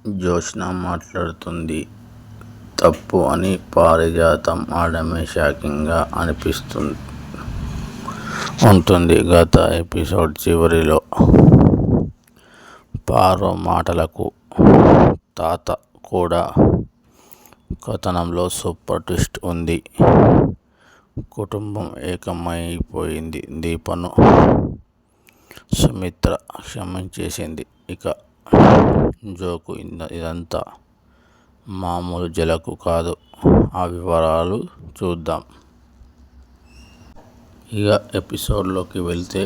జ్యోత్స్న మాట్లాడుతుంది. తప్పు అని పారిజాతం అనడమే షాకింగ్ గా అనిపిస్తూ ఉంటుంది. గత ఎపిసోడ్ చివరిలో పారు మాటలకు తాత కూడా కథనంలో సూపర్ ట్విస్ట్ ఉంది. కుటుంబం ఏకమైపోయింది. దీపను సుమిత్ర క్షమించేసింది. ఇక జోకు ఇదంతా మామూలు జలకు కాదు. ఆ వివరాలు చూద్దాం. ఇక ఎపిసోడ్లోకి వెళ్తే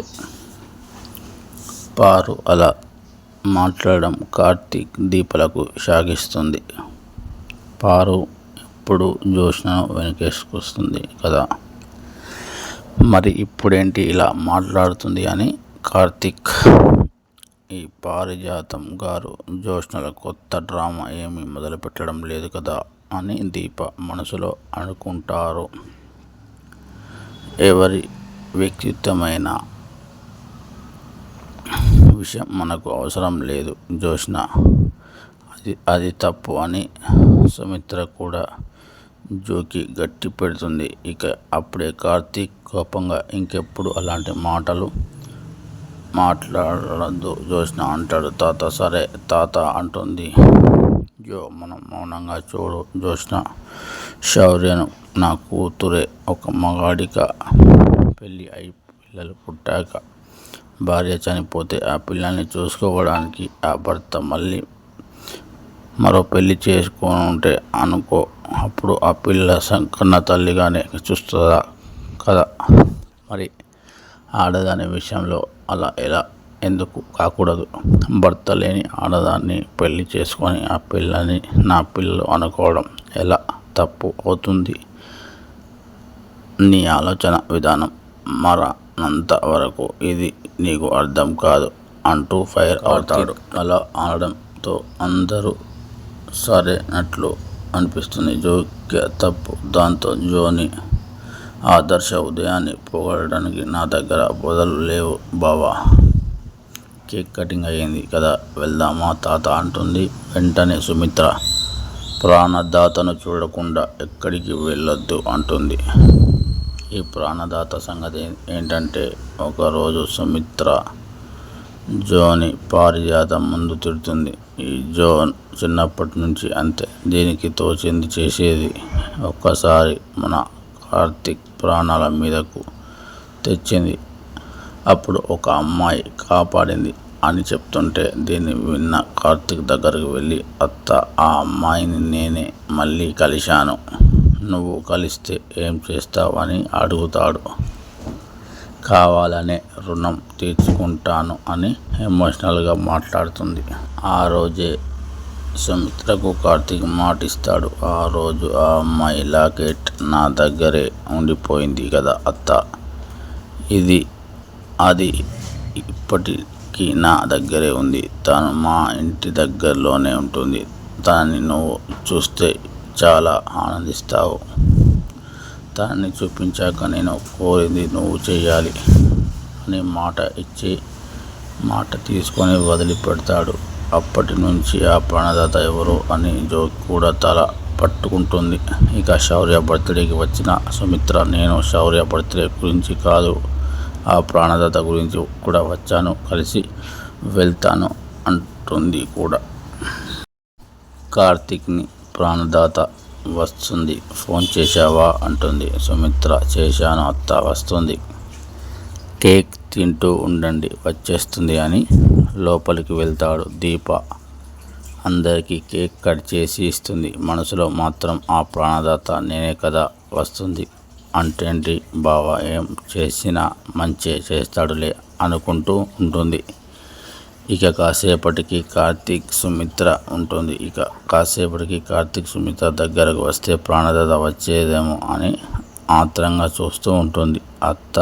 పారు అలా మాట్లాడడం కార్తీక్ దీపలకు షాకిస్తుంది. పారు ఎప్పుడు జ్యోత్స్నను వెనకేసుకొస్తుంది కదా, మరి ఇప్పుడేంటి ఇలా మాట్లాడుతుంది అని కార్తీక్. ఈ పారిజాతం గారు జ్యోత్స్నల కొత్త డ్రామా ఏమీ మొదలుపెట్టడం లేదు కదా అని దీప మనసులో అనుకుంటారు. ఎవరి వ్యక్తిత్వమైన విషయం మనకు అవసరం లేదు జ్యోత్స్న, అది తప్పు అని సుమిత్ర కూడా జోకి గట్టి పెడుతుంది. ఇక అప్పుడే కార్తీక్ కోపంగా ఇంకెప్పుడు అలాంటి మాటలు మాట్లాడద్దు జ్యోత్స్న అంటాడు. తాత సరే తాత అంటుంది జో. మనం మౌనంగా చూడు జ్యోత్స్న. శౌర్యను నా కూతురే. ఒక మగాడిక పెళ్ళి అయి పిల్లలు పుట్టాక భార్య చనిపోతే ఆ పిల్లల్ని చూసుకోవడానికి ఆ భర్త మళ్ళీ మరో పెళ్ళి చేసుకోనుంటే అనుకో, అప్పుడు ఆ పిల్ల కన్న తల్లిగానే చూస్తుందా కదా. మరి ఆడదాని విషయంలో అలా ఎలా ఎందుకు కాకూడదు? భర్త లేని ఆడదాన్ని పెళ్లి చేసుకొని ఆ పిల్లని నా పిల్లలు అనుకోవడం ఎలా తప్పు అవుతుంది? నీ ఆలోచన విధానం మరనంత వరకు ఇది నీకు అర్థం కాదు అంటూ ఫైర్ అవుతాడు. అలా అనడంతో అందరూ సరేనట్లు అనిపిస్తుంది. జోక్య తప్పు. దాంతో జోని ఆదర్శ ఉదయాన్ని పొగడడానికి నా దగ్గర బదులు లేవు బావా. కేక్ కటింగ్ అయ్యింది కదా, వెళ్దామా తాత అంటుంది. వెంటనే సుమిత్ర ప్రాణదాతను చూడకుండా ఎక్కడికి వెళ్ళొద్దు అంటుంది. ఈ ప్రాణదాత సంగతి ఏంటంటే, ఒకరోజు సుమిత్ర జోని పారిజాతం ముందు తిడుతుంది. ఈ జోన్ చిన్నప్పటి నుంచి అంతే, దీనికి తోచింది చేసేది. ఒక్కసారి మన కార్తీక్ ప్రాణాల మీదకు తెచ్చింది, అప్పుడు ఒక అమ్మాయి కాపాడింది అని చెప్తుంటే దీన్ని విన్న కార్తీక్ దగ్గరకు వెళ్ళి, అత్త ఆ అమ్మాయిని నేనే మళ్ళీ కలిశాను, నువ్వు కలిస్తే ఏం చేస్తావు అని అడుగుతాడు. కావాలనే రుణం తీర్చుకుంటాను అని ఎమోషనల్గా మాట్లాడుతుంది. ఆ రోజే సుమిత్రకు కార్తీక్ మాటిస్తాడు. ఆ రోజు ఆ అమ్మాయి లాకెట్ నా దగ్గరే ఉండిపోయింది కదా అత్త, అది ఇప్పటికీ నా దగ్గరే ఉంది. తను మా ఇంటి దగ్గరలోనే ఉంటుంది. తనని నువ్వు చూస్తే చాలా ఆనందిస్తావు. తనని చూపించాక నేను కోరింది నువ్వు చేయాలి అని మాట ఇచ్చి మాట తీసుకొని వదిలిపెడతాడు. అప్పటి నుంచి ఆ ప్రాణదాత ఎవరో అని జో కూడా తల పట్టుకుంటుంది. ఇక శౌర్య బర్త్డేకి వచ్చిన సుమిత్ర, నేను శౌర్య బర్త్డే గురించి కాదు, ఆ ప్రాణదాత గురించి కూడా వచ్చాను, కలిసి వెళ్తాను అంటుంది కూడా. కార్తీక్ని ప్రాణదాత వస్తుంది, ఫోన్ చేశావా అంటుంది. సుమిత్ర చేశాను అత్త, వస్తుంది, కేక్ తింటూ ఉండండి వచ్చేస్తుంది అని లోపలికి వెళ్తాడు. దీప అందరికీ కేక్ కట్ చేసి ఇస్తుంది. మనసులో మాత్రం ఆ ప్రాణదాత నేనే కదా వస్తుంది అంటేంటి బావ, ఏం చేసినా మంచే చేస్తాడులే అనుకుంటూ ఉంటుంది. ఇక కాసేపటికి కార్తీక్ సుమిత్ర దగ్గరకు వస్తే ప్రాణదాత వచ్చేదేమో అని ఆత్రంగా చూస్తూ ఉంటుంది. అత్త,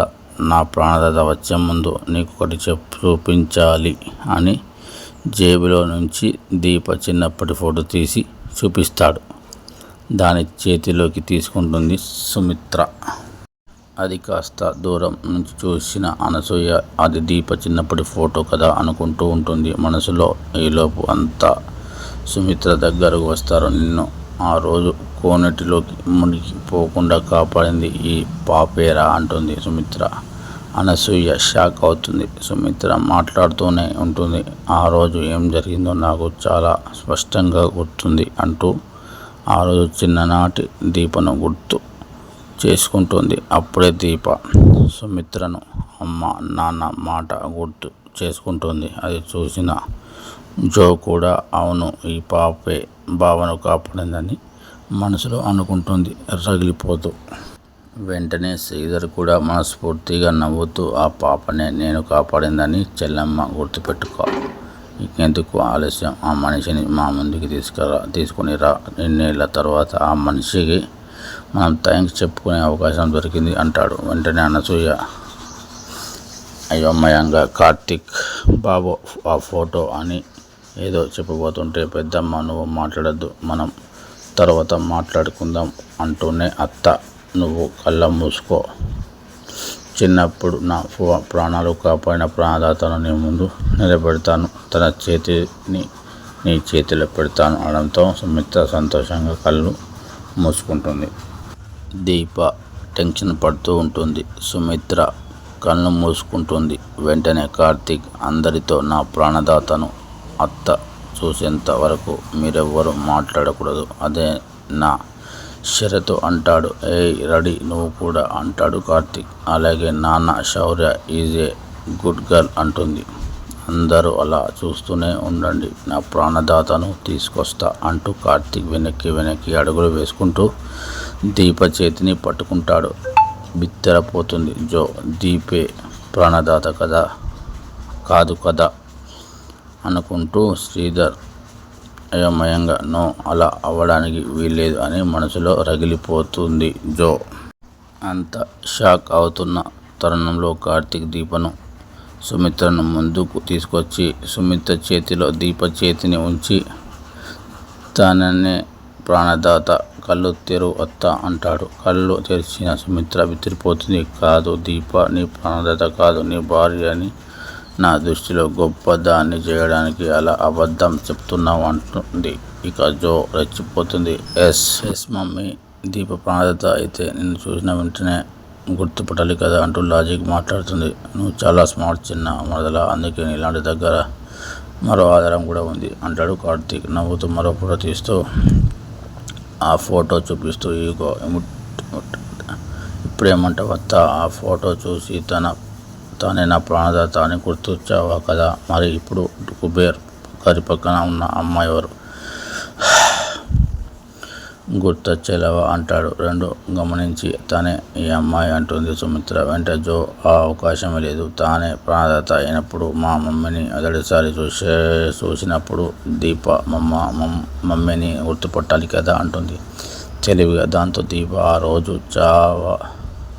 నా ప్రాణదాత వచ్చే ముందు నీకొకటి చూపించాలి అని జేబులో నుంచి దీప చిన్నప్పటి ఫోటో తీసి చూపిస్తాడు. దాని చేతిలోకి తీసుకుంటుంది సుమిత్ర. అది కాస్త దూరం నుంచి చూసిన అనసూయ అది దీప చిన్నప్పటి ఫోటో కదా అనుకుంటూ ఉంటుంది మనసులో. ఈలోపు అంతా సుమిత్ర దగ్గరకు వస్తారు. నిన్ను ఆ రోజు కోనేటిలోకి మునిగి పోకుండా కాపాడింది ఈ పాపేరా అంటుంది సుమిత్ర. అనసూయ షాక్ అవుతుంది. సుమిత్ర మాట్లాడుతూనే ఉంటుంది. ఆ రోజు ఏం జరిగిందో నాకు చాలా స్పష్టంగా గుర్తుంది అంటూ ఆ రోజు చిన్ననాటి దీపను గుర్తు చేసుకుంటుంది. అప్పుడే దీప సుమిత్రను అమ్మ నాన్న మాట గుర్తు చేసుకుంటుంది. అది చూసిన జో కూడా అవును ఈ పాపే బావను కాపాడిందని మనసులో అనుకుంటుంది రగిలిపోతూ. వెంటనే శ్రీధర్ కూడా మనస్ఫూర్తిగా నవ్వుతూ ఆ పాపనే నేను కాపాడిందని చెల్లెమ్మ గుర్తుపెట్టుకో. ఇంకెందుకు ఆలస్యం, ఆ మనిషిని మా ముందుకి తీసుకుని రా. ఎన్నేళ్ల తర్వాత ఆ మనిషికి మనం థ్యాంక్స్ చెప్పుకునే అవకాశం దొరికింది అంటాడు. వెంటనే అనసూయ అయోమయంగా కార్తీక్ బాబు ఆ ఫోటో అని ఏదో చెప్పబోతుంటే పెద్దమ్మ నువ్వు మాట్లాడద్దు, మనం తర్వాత మాట్లాడుకుందాం అంటూనే అత్త నువ్వు కళ్ళ మూసుకో, చిన్నప్పుడు నా ప్రాణాలు కాపాడిన ప్రాణదాతను నీ ముందు నిలబెడతాను, తన చేతిని నీ చేతిలో పెడతాను అనడంతో సుమిత్ర సంతోషంగా కళ్ళు మూసుకుంటుంది. దీప టెన్షన్ పడుతూ ఉంటుంది. సుమిత్ర కళ్ళు మూసుకుంటుంది. వెంటనే కార్తీక్ అందరితో నా ప్రాణదాతను అత్త చూసేంత వరకు మీరెవ్వరూ మాట్లాడకూడదు, అదే నా షరతు అంటాడు. ఏయ్ రెడీ నువ్వు కూడా అంటాడు కార్తీక్. అలాగే నాన్న, శౌర్య ఈజ్ ఏ గుడ్ గర్ల్ అంటుంది. అందరూ అలా చూస్తూనే ఉండండి, నా ప్రాణదాతను తీసుకొస్తా అంటూ కార్తీక్ వెనక్కి అడుగులు వేసుకుంటూ దీప చేతిని పట్టుకుంటాడు. బిత్తరపోతుంది జో. దీపే ప్రాణదాత కాదు కదా అనుకుంటూ శ్రీధర్ అయోమయంగా నో అలా అవ్వడానికి వీల్లేదు అని మనసులో రగిలిపోతుంది జో. అంత షాక్ అవుతున్న తరుణంలో కార్తీక్ దీపను సుమిత్రను ముందుకు తీసుకొచ్చి సుమిత్ర చేతిలో దీప చేతిని ఉంచి తననే ప్రాణదాత కళ్ళు తెరువు అత్త అంటాడు. కళ్ళు తెరిచిన సుమిత్ర బిత్తిరిపోతుంది. కాదు దీప నీ ప్రాణదాత కాదు, నీ భార్య అని నా దృష్టిలో గొప్ప దాన్ని చేయడానికి అలా అబద్ధం చెప్తున్నావు అంటుంది. ఇక జో రెచ్చిపోతుంది. ఎస్ మమ్మీ, దీప ప్రాణదాత అయితే నిన్ను చూసిన వెంటనే గుర్తుపట్టాలి కదా అంటూ లాజిక్ మాట్లాడుతుంది. నువ్వు చాలా స్మార్ట్ చిన్న మరదలా, అందుకే ఇలాంటి దగ్గర మరో ఆధారం కూడా ఉంది అంటాడు కార్తీక్ నవ్వుతూ మరో ఫోటో తీస్తూ ఆ ఫోటో చూపిస్తూ. ఇగో ఇప్పుడేమంటావు అత్త, ఆ ఫోటో చూసి తానే నా ప్రాణదాత అని గుర్తొచ్చావా కదా, మరి ఇప్పుడు కుబేర్ గారి పక్కన ఉన్న అమ్మాయి ఎవరు గుర్తొచ్చేలావా అంటాడు. రెండు గమనించి తనే ఈ అమ్మాయి అంటుంది సుమిత్ర. వెంట జో ఆ అవకాశమే లేదు, తానే ప్రాణదాత అయినప్పుడు మా మమ్మీని మొదటిసారి చూసినప్పుడు దీప మమ్మీని గుర్తుపట్టాలి కదా అంటుంది తెలివిగా. దాంతో దీప ఆ రోజు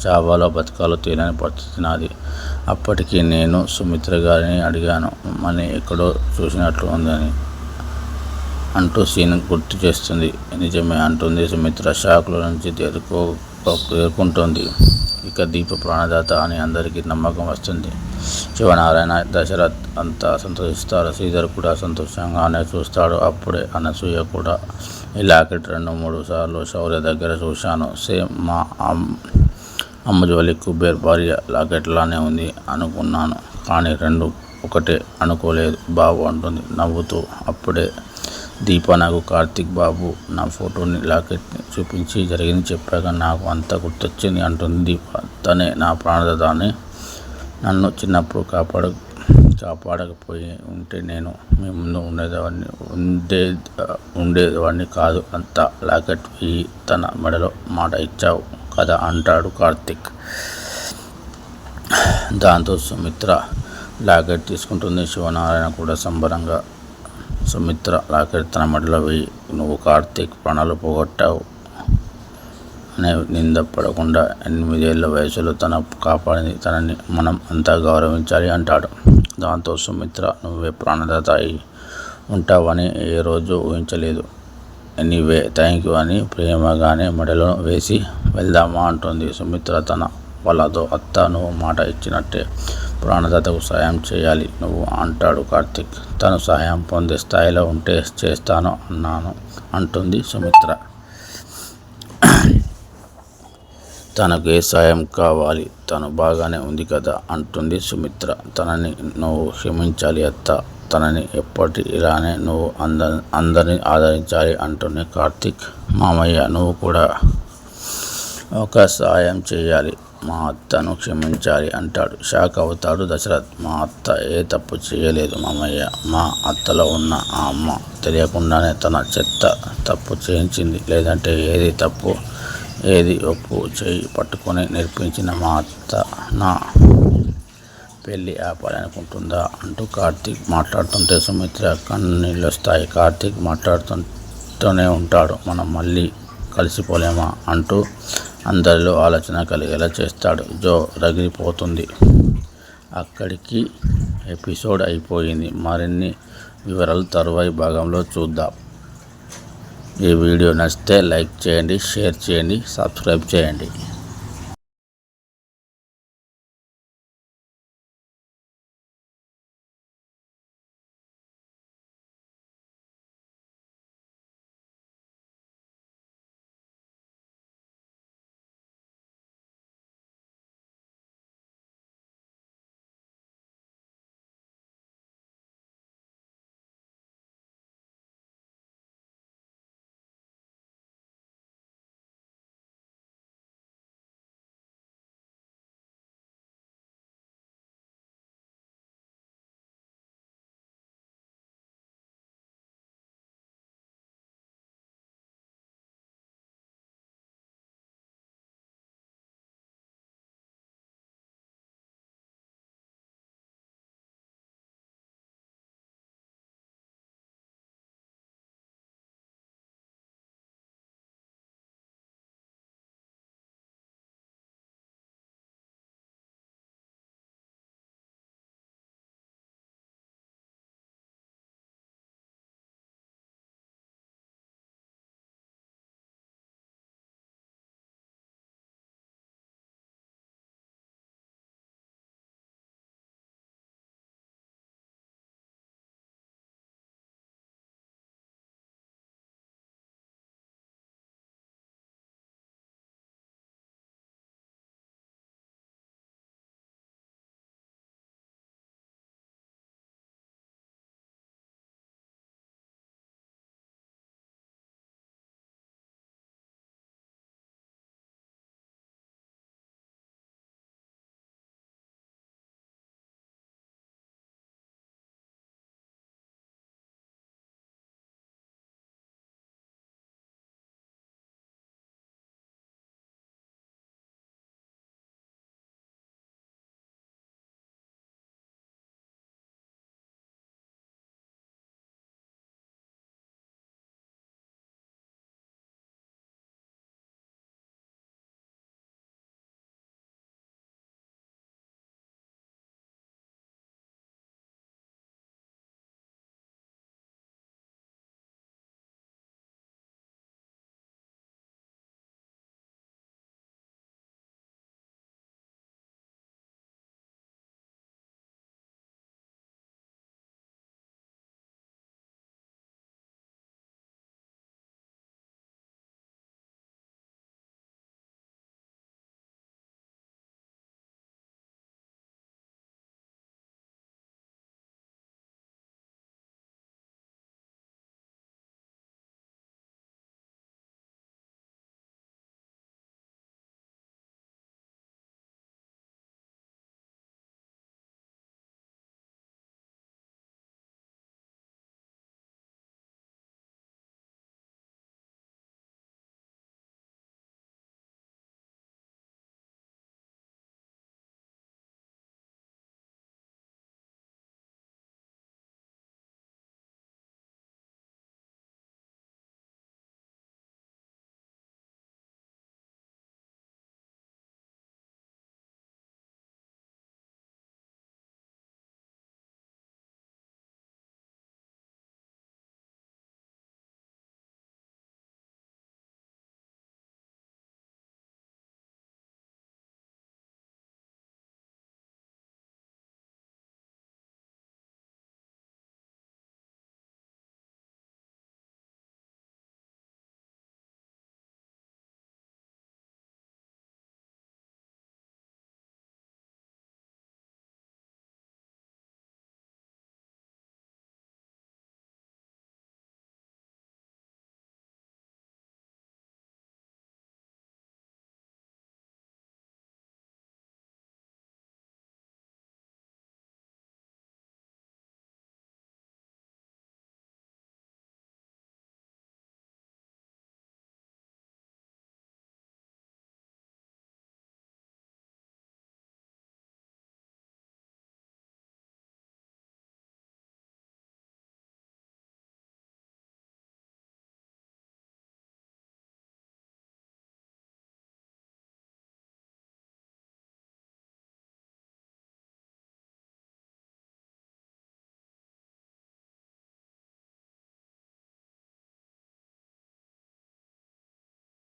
చావాలో బతకాలో తెలియని పరిస్థితి నాది. అప్పటికి నేను సుమిత్ర గారిని అడిగాను, మమ్మల్ని ఎక్కడో చూసినట్లు ఉందని అంటూ సీన్ గుర్తు చేస్తుంది. నిజమే అంటుంది సుమిత్ర షాక్లో నుంచి తేరుకుంటుంది. ఇక దీప ప్రాణదాత అని అందరికీ నమ్మకం వస్తుంది. శివనారాయణ, దశరథ్ అంతా సంతోషిస్తారు. శ్రీధర్ కూడా సంతోషంగానే చూస్తాడు. అప్పుడే అనసూయ కూడా ఈ లాకెట్ 2-3 సార్లు శౌర్య దగ్గర చూశాను, సేమ్ మా అమ్మజోలి కుబేర్ భార్య లాకెట్లానే ఉంది అనుకున్నాను, కానీ 2 ఒకటే అనుకోలేదు బాబు అంటుంది నవ్వుతూ. అప్పుడే దీప నాకు కార్తీక్ బాబు నా ఫోటోని లాకెట్ని చూపించి జరిగింది చెప్పాక నాకు అంతా గుర్తొచ్చింది అంటుంది దీప. తనే నా ప్రాణదాన్ని, నన్ను చిన్నప్పుడు కాపాడకపోయి ఉంటే నేను మీ ముందు ఉండేవాడిని కాదు. అంతా లాకెట్ వేయి తన మెడలో మాట ఇచ్చావు కదా అంటాడు కార్తీక్. దాంతో సుమిత్ర లాకెట్ తీసుకుంటుంది. శివనారాయణ కూడా సంబరంగా సుమిత్ర లాకెట్ తన మెడలో వేయి నువ్వు కార్తీక్ ప్రాణాలు పోగొట్టావు అనే నింద పడకుండా 8 ఏళ్ల వయసులో కాపాడింది తనని మనం అంతా గౌరవించాలి అంటాడు. దాంతో సుమిత్ర నువ్వే ప్రాణదాత అయి ఉంటావని ఏ రోజు ఊహించలేదు, ఎనీవే థ్యాంక్ యూ అని ప్రేమగానే మెడలో వేసి వెళ్దామా అంటుంది సుమిత్ర తన వాళ్ళతో. అత్త నువ్వు మాట ఇచ్చినట్టే ప్రాణదాతకు సాయం చేయాలి నువ్వు అంటాడు కార్తీక్. తను సాయం పొందే స్థాయిలో ఉంటే చేస్తాను అంటుంది సుమిత్ర. తనకు ఏ సాయం కావాలి, తను బాగానే ఉంది కదా అంటుంది సుమిత్ర. తనని నువ్వు క్షమించాలి అత్త, తనని ఎప్పటి ఇలానే నువ్వు అందరినీ ఆదరించాలి అంటుంది కార్తీక్. మామయ్య నువ్వు కూడా ఒక సాయం చేయాలి, మా అత్తను క్షమించాలి అంటాడు. షాక్ అవుతాడు దశరథ్. మా అత్త ఏ తప్పు చేయలేదు మామయ్య. మా అత్తలో ఉన్న ఆ అమ్మ తెలియకుండానే తన చెత్త తప్పు చేయించింది. లేదంటే ఏది తప్పు ఏది ఒప్పు చేయి పట్టుకొని నేర్పించిన మా అత్త నా పెళ్ళి ఆపాలనుకుంటుందా అంటూ కార్తీక్ మాట్లాడుతుంటే సుమిత్ర కన్నీళ్ళు వస్తాయి. కార్తీక్ మాట్లాడుతూనే ఉంటాడు. మనం మళ్ళీ కలిసిపోలేమా అంటూ అందరిలో ఆలోచన కలిగేలా చేస్తాడు. జో రగిలిపోతుంది. అక్కడికి ఎపిసోడ్ అయిపోయింది. మరిన్ని వివరాలు తరువాయి భాగంలో చూద్దాం. ఈ వీడియో నచ్చితే లైక్ చేయండి, షేర్ చేయండి, సబ్స్క్రైబ్ చేయండి.